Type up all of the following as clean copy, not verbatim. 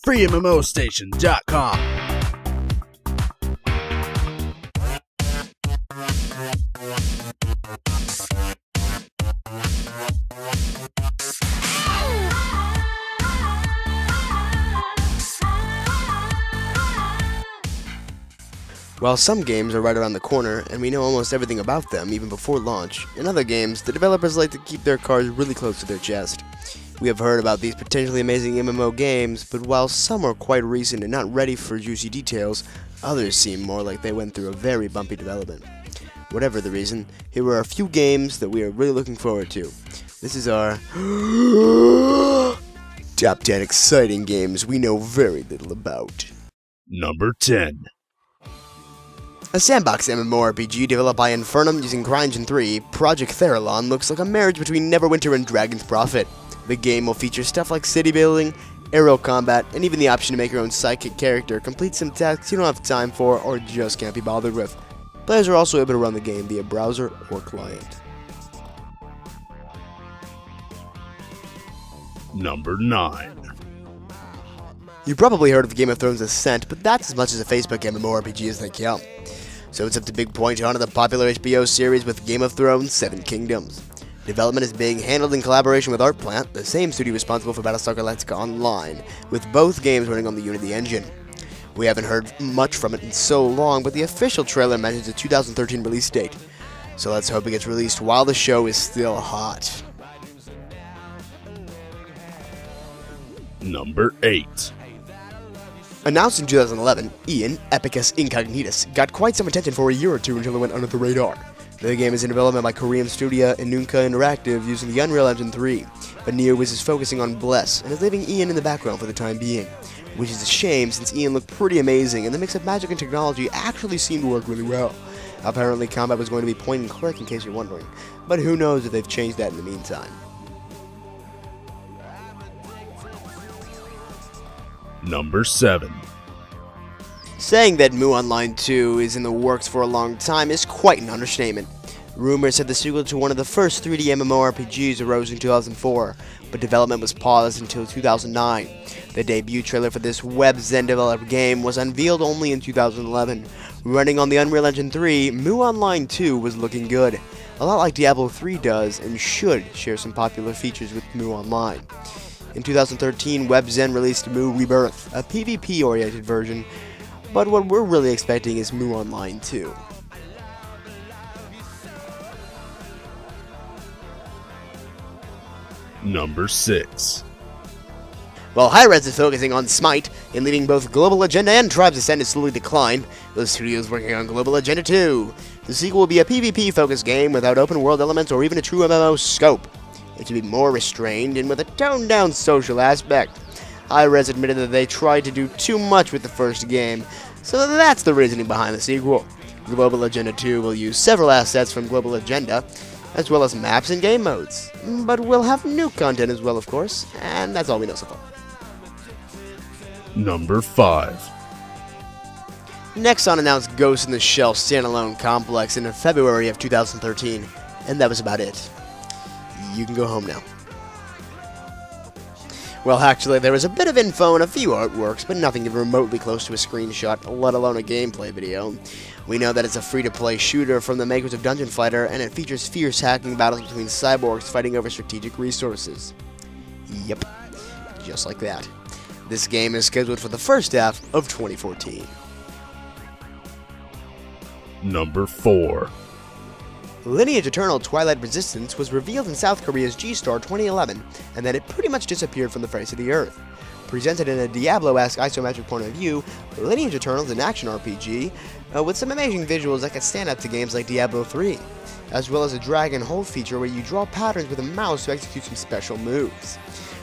FreeMMOStation.com. While some games are right around the corner, and we know almost everything about them even before launch, in other games, the developers like to keep their cards really close to their chest. We have heard about these potentially amazing MMO games, but while some are quite recent and not ready for juicy details, others seem more like they went through a very bumpy development. Whatever the reason, here are a few games that we are really looking forward to. This is our top 10 exciting games we know very little about. Number 10. A sandbox MMORPG developed by Infernum using CryEngine 3, Project Theralon looks like a marriage between Neverwinter and Dragon's Prophet. The game will feature stuff like city building, aerial combat, and even the option to make your own sidekick character, complete some tasks you don't have time for or just can't be bothered with. Players are also able to run the game via browser or client. Number 9. You probably heard of Game of Thrones Ascent, but that's as much as a Facebook MMORPG as they count. So it's up to Big Point to honor the popular HBO series with Game of Thrones 7 Kingdoms. Development is being handled in collaboration with Artplant, the same studio responsible for Battlestar Galactica Online, with both games running on the Unity engine. We haven't heard much from it in so long, but the official trailer mentions a 2013 release date. So let's hope it gets released while the show is still hot. Number 8. Announced in 2011, Ian, Epicus Incognitus, got quite some attention for a year or two until it went under the radar. The game is in development by Korean studio Inunka Interactive using the Unreal Engine 3, but NeoWiz is focusing on Bless and is leaving Ian in the background for the time being, which is a shame since Ian looked pretty amazing and the mix of magic and technology actually seemed to work really well. Apparently combat was going to be point and click in case you're wondering, but who knows if they've changed that in the meantime. Number 7. Saying that Mu Online 2 is in the works for a long time is quite an understatement. Rumors said the sequel to one of the first 3D MMORPGs arose in 2004, but development was paused until 2009. The debut trailer for this WebZen developed game was unveiled only in 2011. Running on the Unreal Engine 3, Mu Online 2 was looking good, a lot like Diablo 3 does, and should share some popular features with Mu Online. In 2013, WebZen released Mu Rebirth, a PvP-oriented version, but what we're really expecting is Mu Online 2. Number 6. While Hi-Rez is focusing on Smite and leaving both Global Agenda and Tribes Ascend to slowly decline, the studio is working on Global Agenda 2. The sequel will be a PvP-focused game without open-world elements or even a true MMO scope. It should be more restrained and with a toned-down social aspect. Hi-Rez admitted that they tried to do too much with the first game, so that's the reasoning behind the sequel. Global Agenda 2 will use several assets from Global Agenda, as well as maps and game modes. But we'll have new content as well, of course, and that's all we know so far. Number 5. Nexon announced Ghost in the Shell standalone complex in February of 2013, and that was about it. You can go home now. Well, actually, there was a bit of info and a few artworks, but nothing even remotely close to a screenshot, let alone a gameplay video. We know that it's a free-to-play shooter from the makers of Dungeon Fighter, and it features fierce hacking battles between cyborgs fighting over strategic resources. Yep, just like that. This game is scheduled for the first half of 2014. Number 4. Lineage Eternal Twilight Resistance was revealed in South Korea's G-Star 2011, and then it pretty much disappeared from the face of the earth. Presented in a Diablo-esque isometric point of view, Lineage Eternal is an action RPG with some amazing visuals that can stand up to games like Diablo 3, as well as a drag and hold feature where you draw patterns with a mouse to execute some special moves.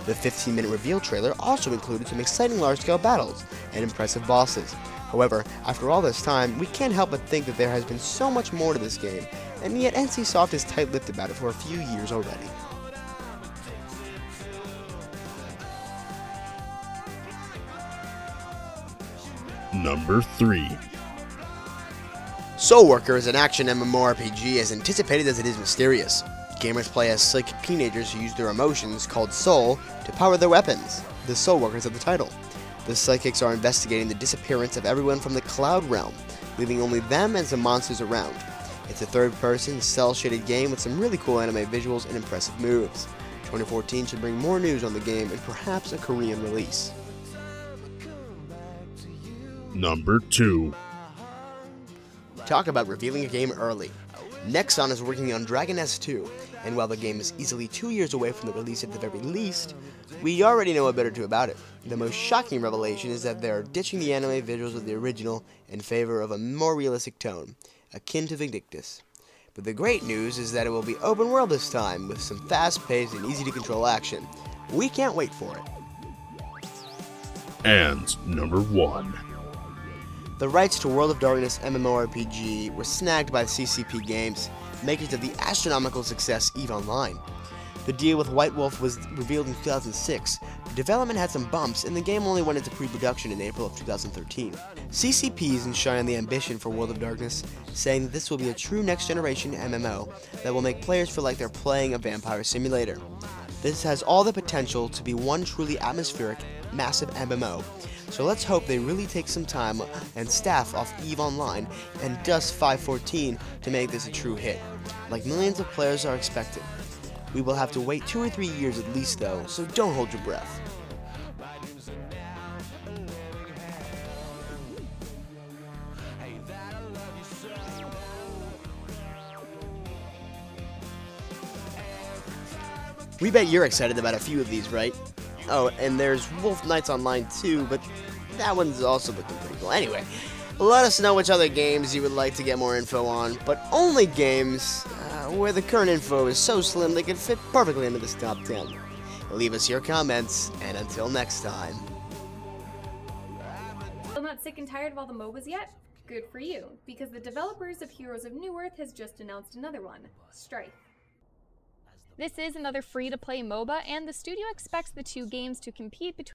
The 15-minute reveal trailer also included some exciting large-scale battles and impressive bosses. However, after all this time, we can't help but think that there has been so much more to this game, and yet NCSoft is tight-lipped about it for a few years already. Number 3. Soulworker is an action MMORPG as anticipated as it is mysterious. Gamers play as psychic teenagers who use their emotions, called soul, to power their weapons. The Soulworkers are the title. The psychics are investigating the disappearance of everyone from the Cloud Realm, leaving only them and some monsters around. It's a third-person, cel-shaded game with some really cool anime visuals and impressive moves. 2014 should bring more news on the game and perhaps a Korean release. Number 2. Talk about revealing a game early. Nexon is working on Dragon S2, and while the game is easily 2 years away from the release at the very least, we already know a bit or two about it. The most shocking revelation is that they're ditching the anime visuals of the original in favor of a more realistic tone, akin to Vindictus. But the great news is that it will be open world this time, with some fast-paced and easy-to-control action. We can't wait for it. And number 1. The rights to World of Darkness MMORPG were snagged by CCP Games, makers of the astronomical success EVE Online. The deal with White Wolf was revealed in 2006, but development had some bumps and the game only went into pre-production in April of 2013. CCP isn't shy on the ambition for World of Darkness, saying that this will be a true next-generation MMO that will make players feel like they're playing a vampire simulator. This has all the potential to be one truly atmospheric, massive MMO, so let's hope they really take some time and staff off EVE Online and dust 5.14 to make this a true hit, like millions of players are expecting. We will have to wait 2 or 3 years at least though, so don't hold your breath. We bet you're excited about a few of these, right? Oh, and there's Wolf Knights Online too, but that one's also looking pretty cool. Anyway, let us know which other games you would like to get more info on, but only games where the current info is so slim they can fit perfectly into this top 10. Leave us your comments, and until next time. Still not sick and tired of all the MOBAs yet? Good for you, because the developers of Heroes of New Earth has just announced another one, Strife. This is another free-to-play MOBA, and the studio expects the two games to compete between